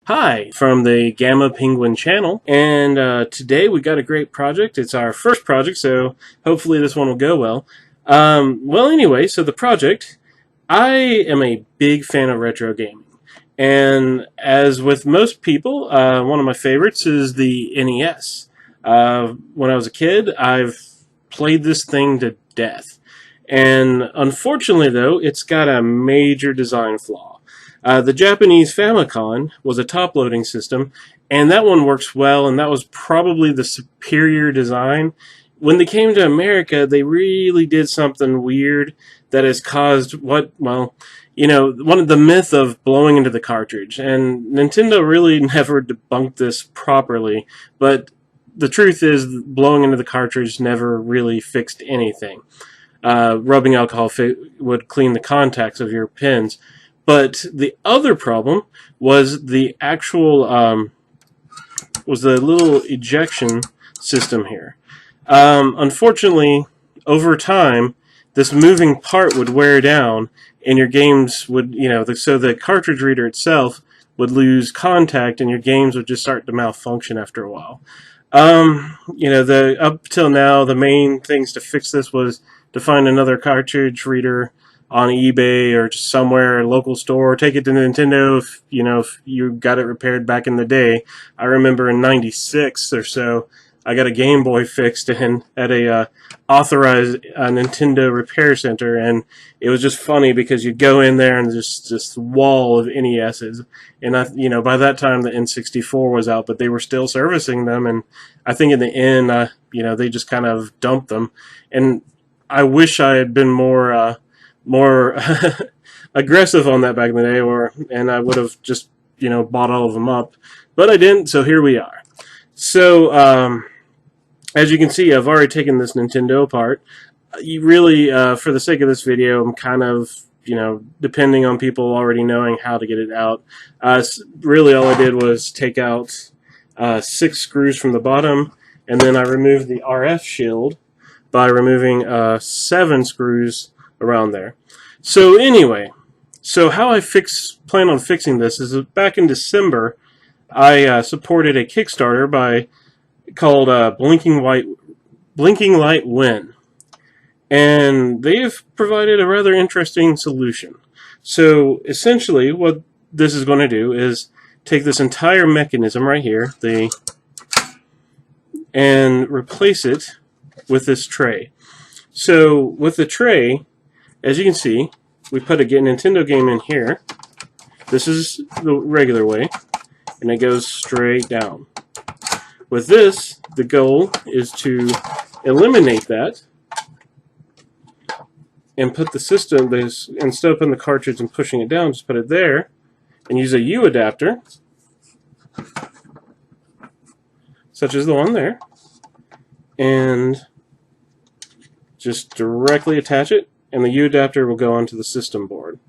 Hi, from the Gamma Penguin channel, and today we got a great project. It's our first project, so hopefully this one will go well. Anyway, so the project, I am a big fan of retro gaming, and as with most people, one of my favorites is the NES. When I was a kid, I've played this thing to death, and unfortunately though, it's got a major design flaw. The Japanese Famicom was a top-loading system, and that one works well, and that was probably the superior design. When they came to America, they really did something weird that has caused one of the myth of blowing into the cartridge. And Nintendo really never debunked this properly, but the truth is blowing into the cartridge never really fixed anything. Rubbing alcohol would clean the contacts of your pins. But the other problem was the actual was the little ejection system here. Unfortunately, over time, this moving part would wear down, and your games would, so the cartridge reader itself would lose contact, and your games would just start to malfunction after a while. Up till now, the main things to fix this was to find another cartridge reader on eBay or just somewhere, a local store, take it to Nintendo if you got it repaired back in the day. I remember in '96 or so, I got a Game Boy fixed and at a authorized Nintendo repair center, and it was just funny because you'd go in there and just this wall of NESs, and by that time the N64 was out, but they were still servicing them, and I think in the end, they just kind of dumped them, and I wish I had been more aggressive on that back in the day, and I would have just bought all of them up, but I didn't. So here we are. So as you can see, I've already taken this Nintendo apart. You really, for the sake of this video, I'm kind of depending on people already knowing how to get it out. Really, all I did was take out 6 screws from the bottom, and then I removed the RF shield by removing 7 screws around there. So anyway, how I plan on fixing this is back in December, I supported a Kickstarter called Blinking Light Win, and they've provided a rather interesting solution. So essentially, what this is going to do is take this entire mechanism right here, and replace it with this tray. So with the tray, as you can see, we put a Nintendo game in here. This is the regular way, and it goes straight down. With this, the goal is to eliminate that and put the system, instead of putting the cartridge and pushing it down, just put it there and use a U adapter, such as the one there, and just directly attach it, and the U adapter will go onto the system board.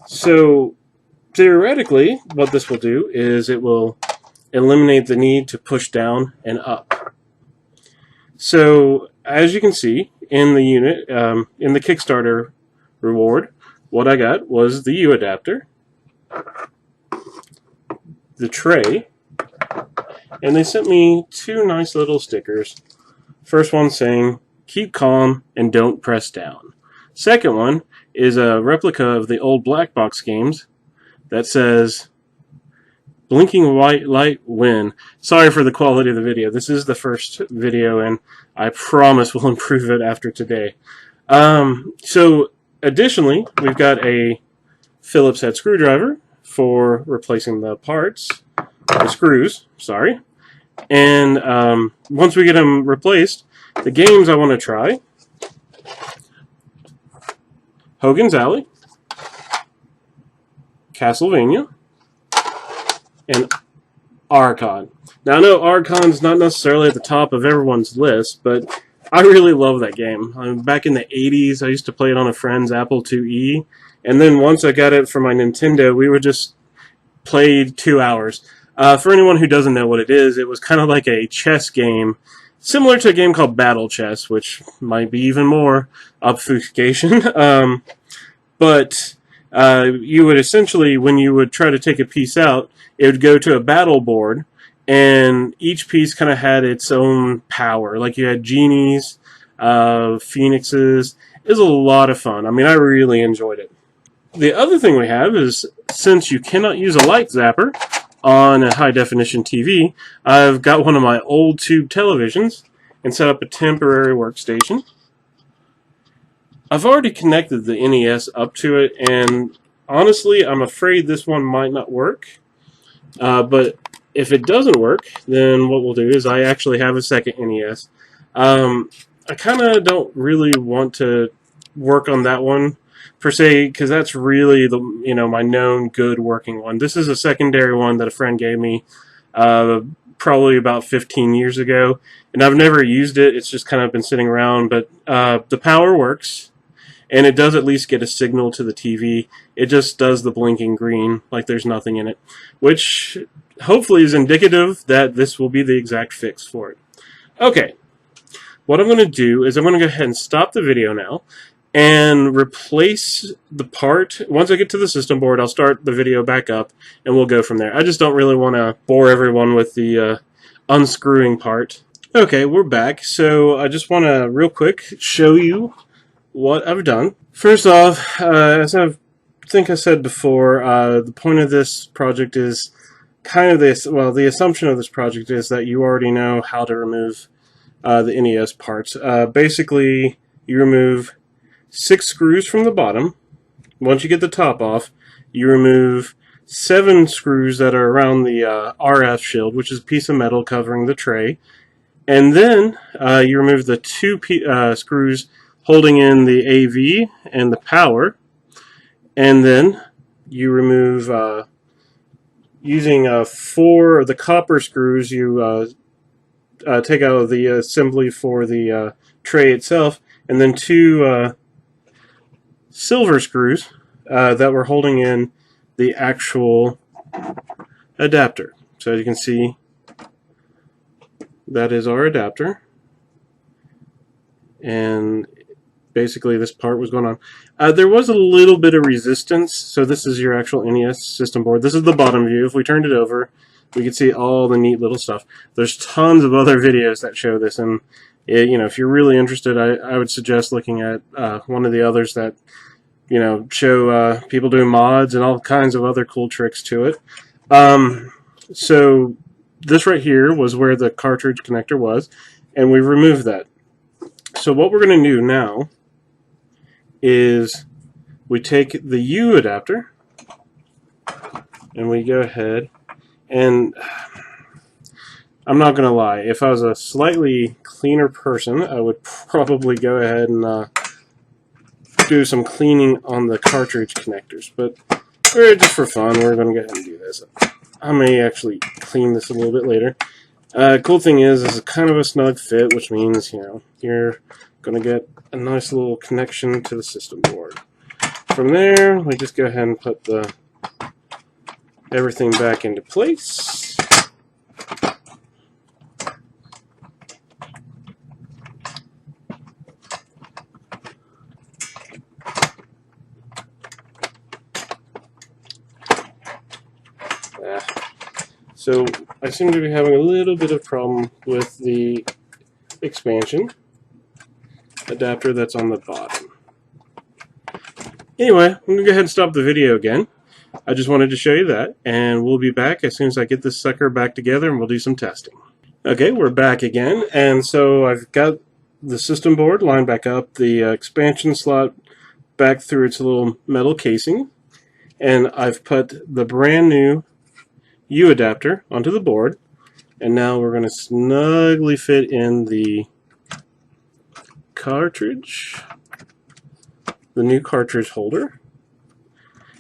So theoretically, what this will do is it will eliminate the need to push down and up. So as you can see in the unit, in the Kickstarter reward, what I got was the U adapter, the tray, and they sent me 2 nice little stickers. First one saying, "Keep calm and don't press down." Second one is a replica of the old black box games that says, "Blinking white light win." Sorry for the quality of the video. This is the first video, and I promise we'll improve it after today. So additionally, we've got a Phillips head screwdriver for replacing the screws, sorry. And once we get them replaced, the games I want to try: Hogan's Alley, Castlevania, and Archon. Now I know Archon's not necessarily at the top of everyone's list, but I really love that game. Back in the 80s, I used to play it on a friend's Apple IIe, and then once I got it for my Nintendo, we would just play 2 hours. For anyone who doesn't know what it was kind of like a chess game, similar to a game called Battle Chess, which might be even more obfuscation. But you would essentially, when you would try to take a piece out, it would go to a battle board, and each piece kind of had its own power. Like you had genies, phoenixes. It was a lot of fun. I mean, I really enjoyed it. The other thing we have is, since you cannot use a light zapper on a high-definition TV, I've got one of my old tube televisions and set up a temporary workstation. I've already connected the NES up to it, and honestly, I'm afraid this one might not work. But if it doesn't work, then what we'll do is I actually have a second NES. I kind of don't really want to work on that one per se, because that's really the my known good working one. This is a secondary one that a friend gave me probably about 15 years ago, and I've never used it. It's just kind of been sitting around, but the power works, and it does at least get a signal to the TV. It just does the blinking green like there's nothing in it, which hopefully is indicative that this will be the exact fix for it. Okay, what I'm going to do is I'm going to go ahead and stop the video now and replace the part. Once I get to the system board, I'll start the video back up and we'll go from there. I just don't really want to bore everyone with the unscrewing part. Okay, we're back. So I just want to real quick show you what I've done. First off, as I think I said before, the point of this project is kind of this, well, the assumption of this project is that you already know how to remove the NES parts. Basically, you remove 6 screws from the bottom. Once you get the top off, you remove 7 screws that are around the RF shield, which is a piece of metal covering the tray. And then you remove the 2 screws holding in the AV and the power. And then you remove, using 4 of the copper screws, you take out of the assembly for the tray itself, and then 2 silver screws that were holding in the actual adapter. So as you can see, that is our adapter, and basically this part was going on. There was a little bit of resistance, so this is your actual NES system board. This is the bottom view. If we turned it over, we could see all the neat little stuff. There's tons of other videos that show this, and if you're really interested, I would suggest looking at one of the others that show people doing mods and all kinds of other cool tricks to it. So this right here was where the cartridge connector was, and we removed that. So what we're going to do now is we take the U adapter and we go ahead, and I'm not going to lie, if I was a slightly cleaner person, I would probably go ahead and do some cleaning on the cartridge connectors, but just for fun, we're going to go ahead and do this. I may actually clean this a little bit later. Cool thing is, it's kind of a snug fit, which means, you're going to get a nice little connection to the system board. From there, we just go ahead and put everything back into place. So I seem to be having a little bit of problem with the expansion adapter that's on the bottom. Anyway, I'm going to go ahead and stop the video again. I just wanted to show you that, and we'll be back as soon as I get this sucker back together and we'll do some testing. Okay, we're back again, and so I've got the system board lined back up, the expansion slot back through its little metal casing, and I've put the brand new U adapter onto the board, and now we're going to snugly fit in the cartridge, the new cartridge holder,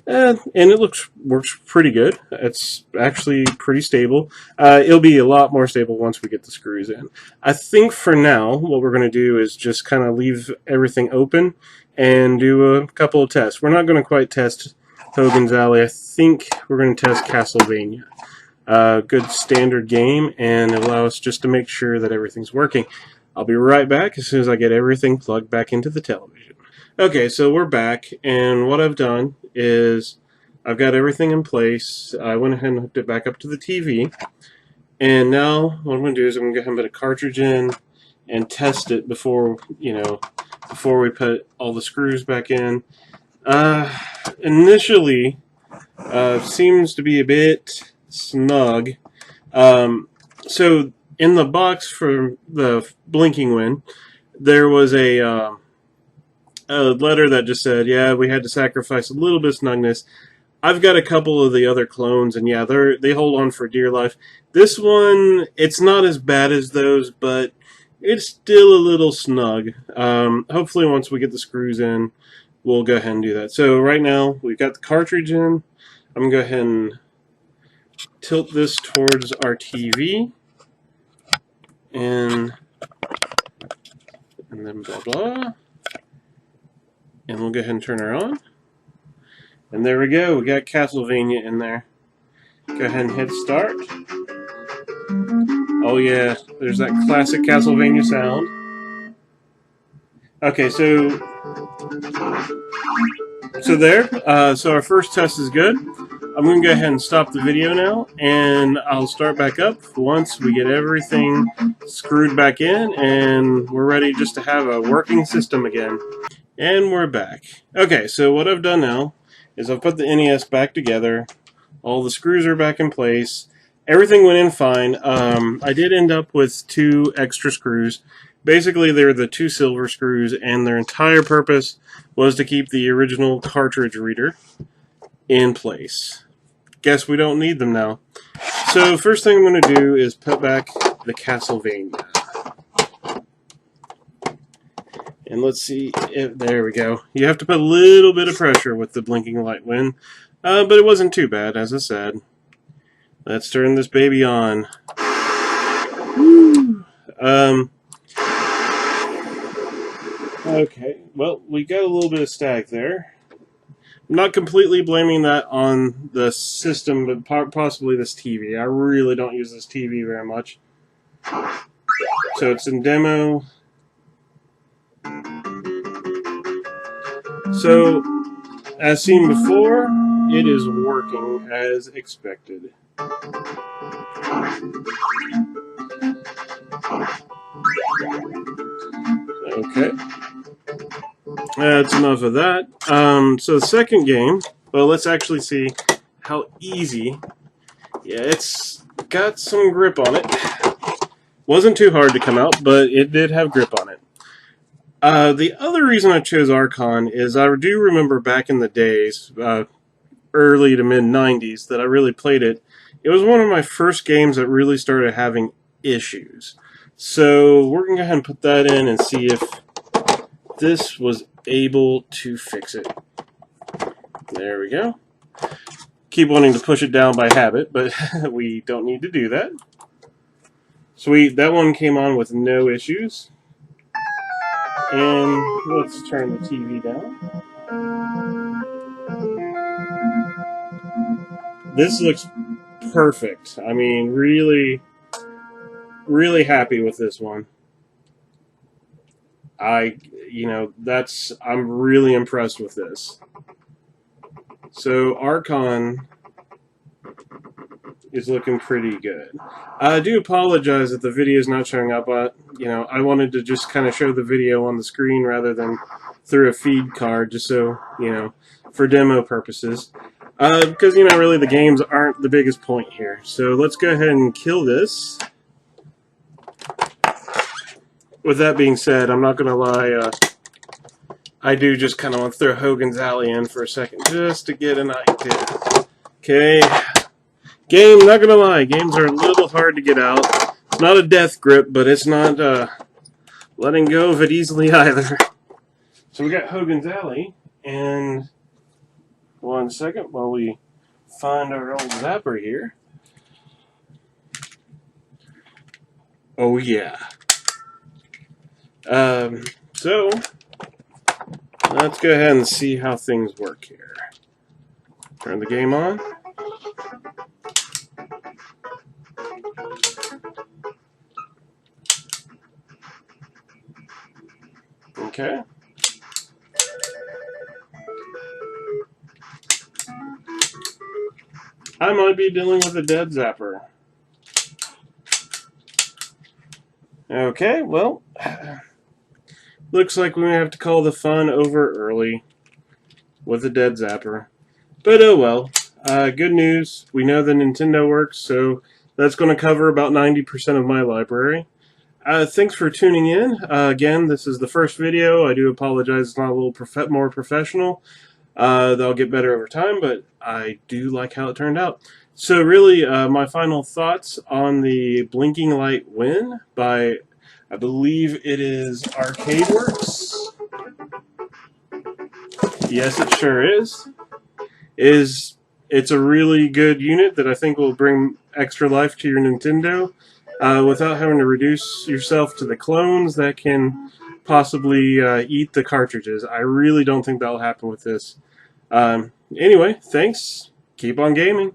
and it works pretty good. It's actually pretty stable. It'll be a lot more stable once we get the screws in. I think for now what we're going to do is just kind of leave everything open and do a couple of tests. We're not going to quite test Hogan's Alley. I think we're going to test Castlevania. Good standard game, and it'll allow us just to make sure that everything's working. I'll be right back as soon as I get everything plugged back into the television. Okay, so we're back, and what I've done is I've got everything in place. I went ahead and hooked it back up to the TV, and now what I'm going to do is I'm going to go ahead and put a cartridge in and test it before, before we put all the screws back in. Initially, seems to be a bit snug. So in the box for the blinking one, there was a letter that just said, yeah, we had to sacrifice a little bit of snugness. I've got a couple of the other clones, and yeah, they hold on for dear life. This one, it's not as bad as those, but it's still a little snug. Hopefully once we get the screws in, we'll go ahead and do that. So right now, we've got the cartridge in. I'm going to go ahead and tilt this towards our TV, and then blah blah. And we'll go ahead and turn her on. And there we go, we got Castlevania in there. Go ahead and hit start. Oh yeah, there's that classic Castlevania sound. Okay, so so our first test is good. I'm going to go ahead and stop the video now, and I'll start back up once we get everything screwed back in, and we're ready just to have a working system again. And we're back. Okay, so what I've done now is I've put the NES back together. All the screws are back in place. Everything went in fine. I did end up with 2 extra screws. Basically, they're the 2 silver screws, and their entire purpose was to keep the original cartridge reader in place. Guess we don't need them now. So first thing I'm going to do is put back the Castlevania. And let's see if, there we go. You have to put a little bit of pressure with the blinking light win, but it wasn't too bad, as I said. Let's turn this baby on. Woo. Okay, well, we got a little bit of static there. I'm not completely blaming that on the system, but possibly this TV. I really don't use this TV very much. So it's in demo. So, as seen before, it is working as expected. Okay. That's enough of that. So the second game, well, let's actually see how easy. Yeah, it's got some grip on it. Wasn't too hard to come out, but it did have grip on it. The other reason I chose Archon is I do remember back in the days, early to mid-90s, that I really played it. It was one of my first games that really started having issues. So we're going to go ahead and put that in and see if this was able to fix it. There we go. Keep wanting to push it down by habit, but we don't need to do that. Sweet, that one came on with no issues. And let's turn the TV down. This looks perfect. I mean, really, really happy with this one. I'm really impressed with this. So Archon is looking pretty good. I do apologize that the video is not showing up. I wanted to just kind of show the video on the screen rather than through a feed card, just so, for demo purposes. Because, really the games aren't the biggest point here. So let's go ahead and kill this. With that being said, I'm not going to lie, I do just kind of want to throw Hogan's Alley in for a second, just to get an idea. Okay. Game, not going to lie, games are a little hard to get out. It's not a death grip, but it's not letting go of it easily either. So we got Hogan's Alley, and 1 second while we find our old zapper here. Oh yeah. So let's go ahead and see how things work here. Turn the game on. Okay. I might be dealing with a dead zapper. Okay, well, looks like we have to call the fun over early with a dead zapper. But oh well. Good news. We know the Nintendo works, so that's going to cover about 90% of my library. Thanks for tuning in. Again, this is the first video. I do apologize it's not a little more professional. They'll get better over time, but I do like how it turned out. So really, my final thoughts on the Blinking Light Win by, I believe it is Arcadeworks. Yes, it sure is it's a really good unit that I think will bring extra life to your Nintendo without having to reduce yourself to the clones that can possibly eat the cartridges. I really don't think that'll happen with this. Anyway, thanks. Keep on gaming.